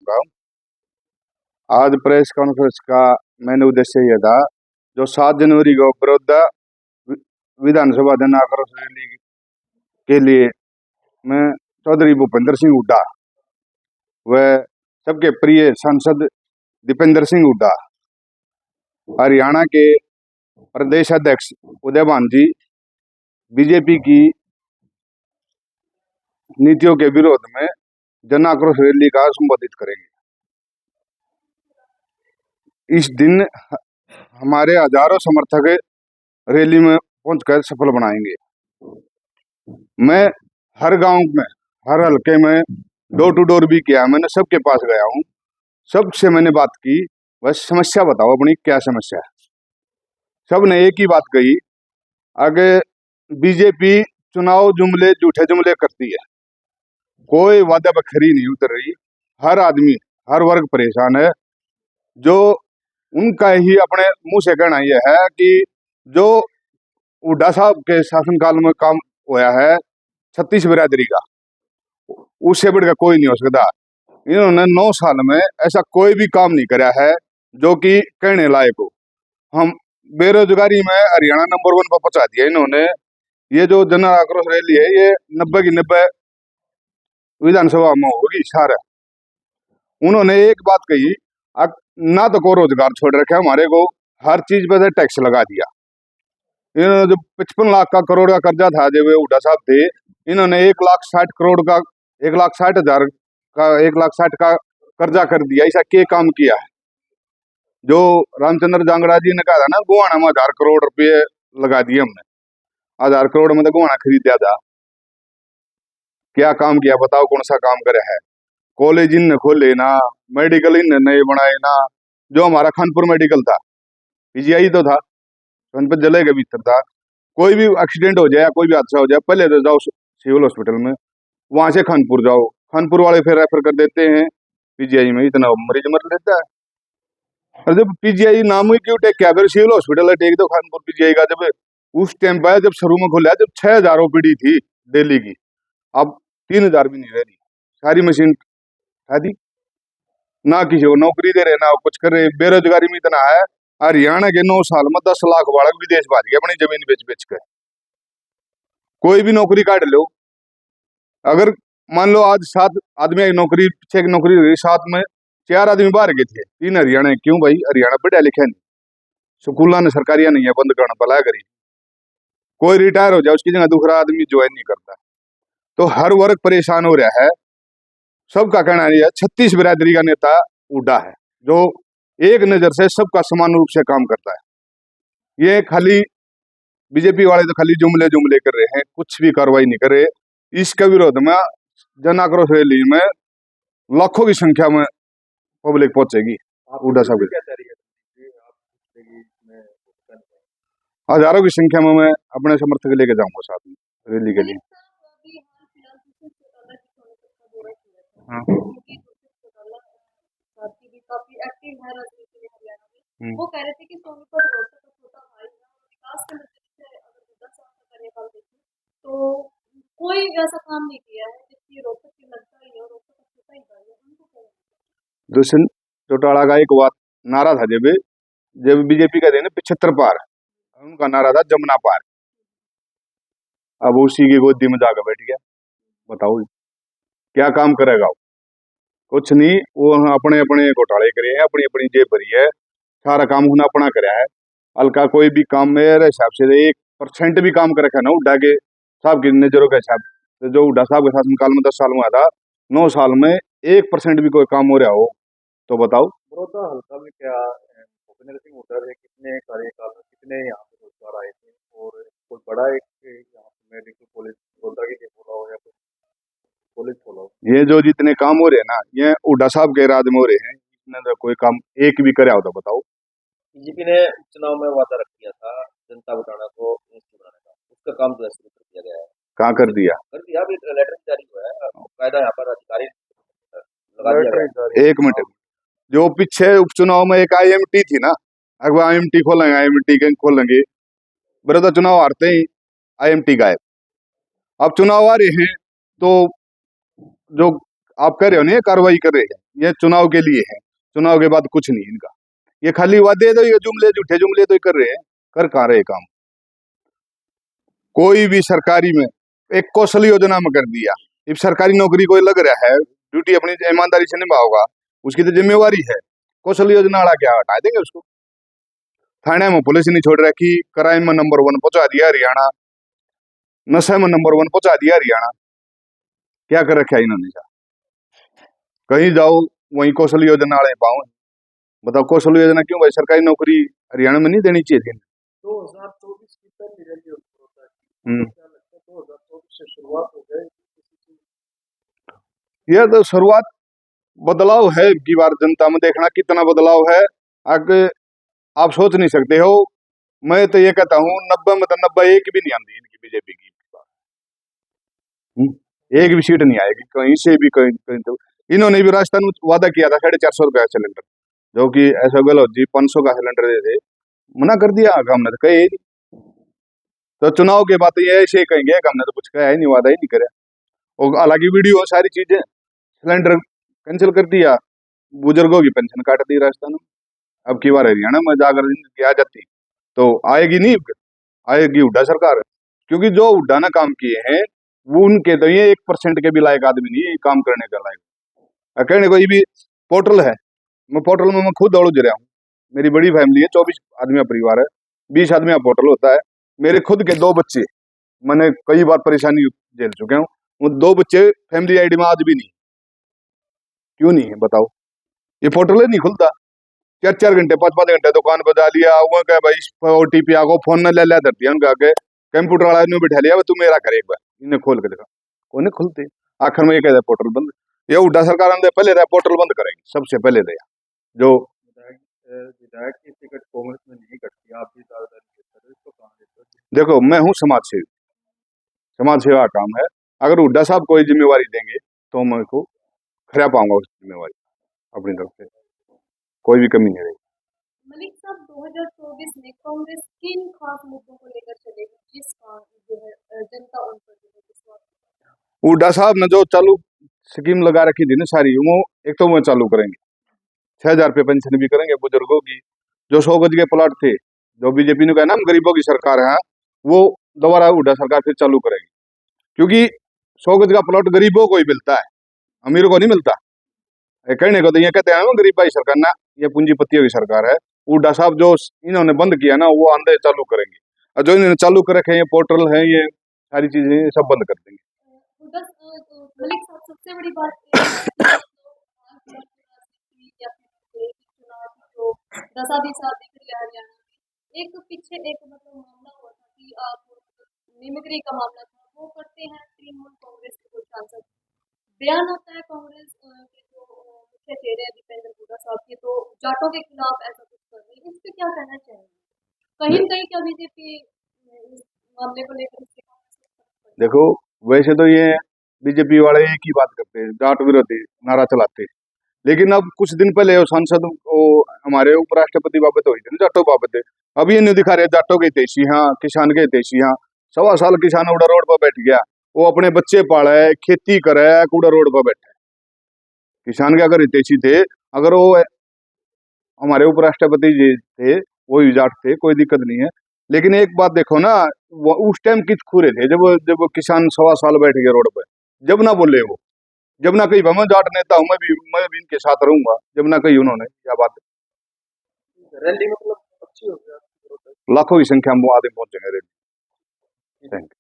रहा हूँ। आज प्रेस कॉन्फ्रेंस का मैंने उद्देश्य यह था, जो 7 जनवरी को बड़ौदा विधानसभा जन आक्रोश रैली के लिए मैं चौधरी भूपेंद्र सिंह हुड्डा व सबके प्रिय सांसद दीपेंद्र सिंह हुड्डा, हरियाणा के प्रदेश अध्यक्ष उदयभान जी बीजेपी की नीतियों के विरोध में जन आक्रोश रैली का संबोधित करेंगे। इस दिन हमारे हजारों समर्थक रैली में पहुंचकर सफल बनाएंगे। मैं हर गांव में, हर हल्के में डोर टू डोर भी किया, मैंने सबके पास गया हूं, सबसे मैंने बात की, बस समस्या बताओ अपनी क्या समस्या है। सब ने एक ही बात कही, आगे बीजेपी चुनाव जुमले, झूठे जुमले करती है, कोई वादा पर खरी नहीं उतर रही। हर आदमी, हर वर्ग परेशान है। जो उनका ही अपने मुंह से कहना यह है कि जो हुड्डा साहब के शासनकाल में काम होया है 36 बिरादरी का, उससे बढ़कर कोई नहीं हो सकता। इन्होंने 9 साल में ऐसा कोई भी काम नहीं कराया है जो कि कहने लायक हो। हम बेरोजगारी में हरियाणा नंबर 1 पर पहुंचा दिया इन्होंने। ये जो जन आक्रोश रैली है, ये 90 की 90 विधानसभा में होगी सारा। उन्होंने एक बात कही, ना तो को रोजगार छोड़ रखे हमारे को, हर चीज पे टैक्स लगा दिया। इन्होंने जो 55 लाख का करोड़ का कर्जा था, जब हुड्डा साहब थे, इन्होंने 1,60,000 करोड़ का, 1,60,000 का, 1,60,000 का कर्जा कर दिया। ऐसा क्या काम किया है? जो रामचंद्र जांगड़ा जी ने कहा था ना, गुवाना में 1000 करोड़ रुपये लगा दिए हमने, 1000 करोड़ में तो गुवाना खरीद दिया था। क्या काम किया बताओ, कौन सा काम करे है? कॉलेज इन खोले ना, मेडिकल इन नए बनाए ना। जो हमारा खानपुर मेडिकल था, पीजीआई तो था, पर जले के भीतर था। कोई भी एक्सीडेंट हो जाए, कोई भी हादसा हो जाए, पहले तो जाओ सिविल हॉस्पिटल में, वहां से खानपुर जाओ, खानपुर वाले फिर रेफर कर देते हैं पीजीआई में, इतना मरीज मर लेता है। और जब पीजीआई नाम ही क्यों टेक किया, फिर सिविल हॉस्पिटल टेक दो खानपुर पीजीआई का। जब उस टाइम पर जब शुरू में खोला, जब 6,000 ओपीडी थी दिल्ली की, अब 3,000 भी नहीं रह रही। सारी मशीन है दी ना, किसी को नौकरी दे रहे ना कुछ कर रहे। बेरोजगारी में इतना है, हरियाणा के 9 साल में 10 लाख बालक विदेश भाग गए अपनी जमीन बेच बेच कर। कोई भी नौकरी काट लो, अगर मान लो आज 7 आदमी नौकरी, पीछे की नौकरी हुई, 7 में 4 आदमी बाहर गए थे, 3 हरियाणा। क्यों भाई? हरियाणा पढ़ा लिखा नहीं, स्कूल ने सरकारिया नहीं है, बंद करना भला करी। कोई रिटायर हो जाए, उसकी जगह दूसरा आदमी ज्वाइन नहीं करता। तो हर वर्ग परेशान हो रहा है। सबका कहना है 36 बिरादरी का नेता हुड्डा है, जो एक नजर से सबका समान रूप से काम करता है। ये खाली बीजेपी वाले तो खाली जुमले जुमले कर रहे हैं, कुछ भी कार्रवाई नहीं कर रहे। इसके विरोध में जन आक्रोश रैली में लाखों की संख्या में पब्लिक पहुंचेगी। हुड्डा साहब हजारों की संख्या में मैं अपने समर्थक लेके जाऊंगा साथ में रैली के लिए। हाँ। वो कह रहे थे कि सोनीपत रोहतक का छोटा भाई है, विकास के नजरिए से अगर 10 साल का कार्यकाल देखें तो कोई ऐसा काम नहीं किया है जिसकी रोहतक की लगता ही है, और रोहतक का छोटा ही भाई है, उनको क्या? दुष्यंत चौटाला का एक बात नारा था, जब बीजेपी का देने 75 पार, उनका नारा था जमुना पार। अब उसी की गोदी में जाकर बैठ गया। बताओ क्या काम करेगा? कुछ नहीं, वो अपने अपने घोटाले करे हैं, अपनी अपनी जेब भरी है, सारा काम उन्हें अपना कराया है। हल्का कोई भी काम मेरे हिसाब से 1% भी काम कर रखा है ना हुड्डा के साहब की नजरों के हिसाब से। जो हुड्डा साहब के शासनकाल में 10 साल में आता, 9 साल में 1% भी कोई काम हो रहा हो तो बताओ। बड़ौदा हल्का में क्या भूपेंद्र सिंह हुड्डा के कितने कार्यकाल में कितने यहाँ पे रोजगार आए थे, और कोई बड़ा एक यहाँ पे मेडिकल कॉलेज बड़ौदा के लिए खोला हो या कोई कॉलेज खोला हो? ये जो जितने काम हो रहे हैं ना, ये हुड्डा साहब के राज में हो रहे हैं। इसने कोई काम एक भी कराया हो तो बताओ। बीजेपी ने चुनाव में वादा रख दिया था जनता बटाना को बनाने का, उसका काम जो है शुरू कर दिया गया है। कहाँ कर दिया? अभी लेटर जारी हुआ है, कायदा यहाँ पर अधिकारी लगा दिया गया। एक मिनट, जो पीछे उपचुनाव में एक IMT थी ना, अगर IMT खोलेंगे, IMT खोलेंगे, बड़ौदा चुनाव हारते ही IMT गायब। अब चुनाव आ रहे हैं तो जो आप कह रहे हो ना कार्रवाई कर रहे हैं, ये चुनाव के लिए है, चुनाव के बाद कुछ नहीं इनका। ये खाली वादे तो ये जुमले झूठे जुमले तो कर रहे हैं, कर कहाँ रहे काम। कोई भी सरकारी में एक कौशल योजना में कर दिया, इस सरकारी नौकरी कोई लग रहा है, ड्यूटी अपनी ईमानदारी से निभाओगा, उसकी तो जिम्मेवारी है। कौशल योजना वाला क्या हटा देंगे उसको। थाने में पुलिस नहीं छोड़ रखी, क्राइम में नंबर 1 पहुंचा दिया हरियाणा, नशे में नंबर 1 पहुंचा दिया हरियाणा। क्या कर रखा है इन्होंने? कहीं जाओ वहीं कौशल योजना वाले पाओ। बताओ कौशल योजना क्यों भाई? सरकारी नौकरी हरियाणा में नहीं देनी चाहिए थी। 2024 की पहली रैली होता है, हम्म। क्या लगता है 2024 से शुरुआत हो जाए किसी चीज? यह तो शुरुआत बदलाव है की बार जनता में, देखना कितना बदलाव है आगे आप सोच नहीं सकते हो। मैं तो ये कहता हूँ 90 में तो 90 एक भी नहीं आती इनकी बीजेपी की। एक भी सीट नहीं आएगी कहीं से भी, कहीं तो इन्होंने भी राजस्थान में वादा किया था 450 रुपया सिलेंडर, जो कि ऐसा गलत जी 500 का सिलेंडर दे थे, मना कर दिया। हमने तो कहे नहीं, तो चुनाव के बाद ये ऐसे ही कहेंगे, हमने तो कुछ कहा ही नहीं, वादा ही नहीं करे। और हालांकि वीडियो सारी चीजें, सिलेंडर कैंसिल कर दिया, बुजुर्गों की पेंशन काट दी राजस्थान में। अब की बार हरियाणा में जाकर इनकी आ जाती तो आएगी नहीं, आएगी हुड्डा सरकार। क्योंकि जो हुड्डा ने काम किए हैं वो उनके तो ये 1% के भी लायक आदमी नहीं है ये काम करने का लायक। कहने को ये भी पोर्टल है, मैं पोर्टल में मैं खुद उलझ रहा हूँ। मेरी बड़ी फैमिली है, 24 आदमी का परिवार है, 20 आदमी का पोर्टल होता है। मेरे खुद के 2 बच्चे, मैंने कई बार परेशानी झेल चुके हूँ, वो 2 बच्चे फैमिली आईडी में आज भी नहीं। क्यों नहीं है बताओ? ये पोर्टल ही नहीं खुलता। 4-4 घंटे 5-5 घंटे दुकान पर जा लिया, वो क्या भाई OTP आगो फोन न ले लिया धरती है उनके आगे, कंप्यूटर वाला ने बिठा लिया, तू मेरा कर एक बार, इन्हें खोल के दिखा, कोने खुलते। आखिर में ये कहते पोर्टल बंद। ये हुड्डा सरकार ने पहले रहा पोर्टल बंद करेंगे, सबसे पहले रहा जो विधायक की टिकट कांग्रेस में नहीं कटती, आप भी दावेदारी करते हो, इसको कहाँ देते हो? देखो मैं हूँ समाज सेवी, समाज सेवा का काम है। अगर हुड्डा साहब कोई जिम्मेवारी देंगे तो मैं को खरा पाऊंगा उस जिम्मेवारी, अपनी तरफ से कोई भी कमी नहीं रहेगी। मलिक साहब 2024 में कांग्रेस किन खास मुद्दों को लेकर चलेगी जिसका जो है जनता उन पर जो है विश्वास? हुड्डा साहब ने जो चालू स्कीम लगा रखी थी ना सारी, वो एक तो वो चालू करेंगे, 6,000 रुपये पेंशन भी करेंगे बुजुर्गों की। जो 100 गज के प्लॉट थे, जो बीजेपी ने कहा ना हम गरीबों की सरकार है, वो दोबारा हुड्डा सरकार फिर चालू करेगी। क्योंकि 100 गज का प्लॉट गरीबों को ही मिलता है, अमीरों को नहीं मिलता। कहने को तो ये कहते हैं ना गरीब भाई सरकार ना, ये पूंजीपतियों की सरकार है। हुड्डा साहब जो इन्होंने बंद किया ना वो आंधे चालू करेंगे, और जो इन्होंने चालू कर रखे हैं ये पोर्टल है, ये सारी चीजें सब बंद कर देंगे। मलिक साहब सबसे बड़ी बात ये है या फिर चुनाव की जो दशा दिशा दिख रही है हरियाणा में, एक पीछे एक मतलब मामला हुआ था कि आप मिमिक्री का मामला था, वो करते हैं तृणमूल कांग्रेस के कोई सांसद, बयान आता है कांग्रेस के जो मुख्य चेहरे हैं दीपेंद्र हुड्डा साहब के, तो जाटों के खिलाफ ऐसा कुछ कर रही है, इस पे क्या कहना चाहिए? कहीं न कहीं क्या बीजेपी इस मामले को लेकर इसके कांग्रेस? देखो वैसे तो ये बीजेपी वाले एक ही बात करते हैं, जाट विरोधी नारा चलाते हैं। लेकिन अब कुछ दिन पहले वो सांसद वो हमारे उपराष्ट्रपति बाबत हुई थी ना जाटों बाबत, अभी ये नहीं दिखा रहे जाटों के हितैषी, हाँ किसान के हितैषी, हाँ 1.25 साल किसान कूड़ा रोड पर बैठ गया, वो अपने बच्चे पाला है, खेती करे, कूड़ा रोड पर बैठा है। किसान के अगर हितैषी थे, अगर वो हमारे उपराष्ट्रपति जी थे वो भी जाट थे, कोई दिक्कत नहीं है। लेकिन एक बात देखो ना, वो उस टाइम किस खूरे थे जब जब किसान 1.25 साल बैठ गए रोड पर, जब ना बोले वो, जब ना कही मैं जाट नेता हूं, मैं भी इनके साथ रहूंगा, जब ना कही उन्होंने। क्या बात है, रैली मतलब अच्छी हो गया, लाखों की संख्या में आदमी पहुंचेंगे रैली। Thank you.